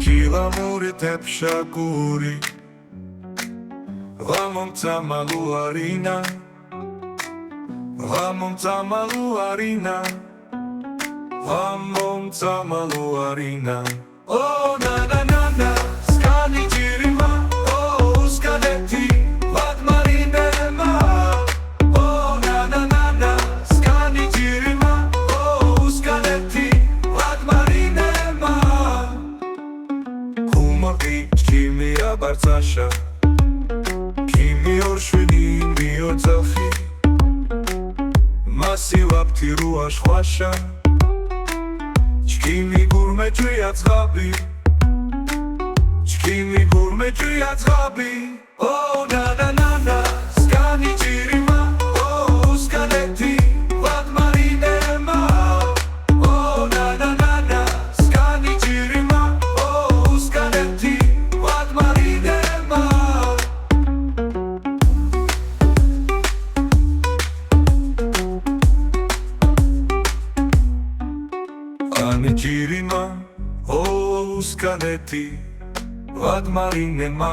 Kilamuri tepshakuri Vamom tamalu harina Vamom tamalu harina Vamom tamalu harina Oh na na na na Skani jirima Oh skaneti Vad marinema Oh na na na na Skani jirima Oh skaneti Vad marinema Humaki chimi abartasha Kimi orshvini mi odzakhi Masi vapti ruash khwasha ჩქიმი გურმეჭვია ცხაბი ჩქიმი გურმეჭვია ცხაბი ო და და და და სკანი ჭირიმა ო სკანეთი ვად მარინემა ო და და და და სკანი ჭირიმა ო სკანეთი ვად მარინემა Ani ჭირიმა ო სკანეთი ვად მარინემა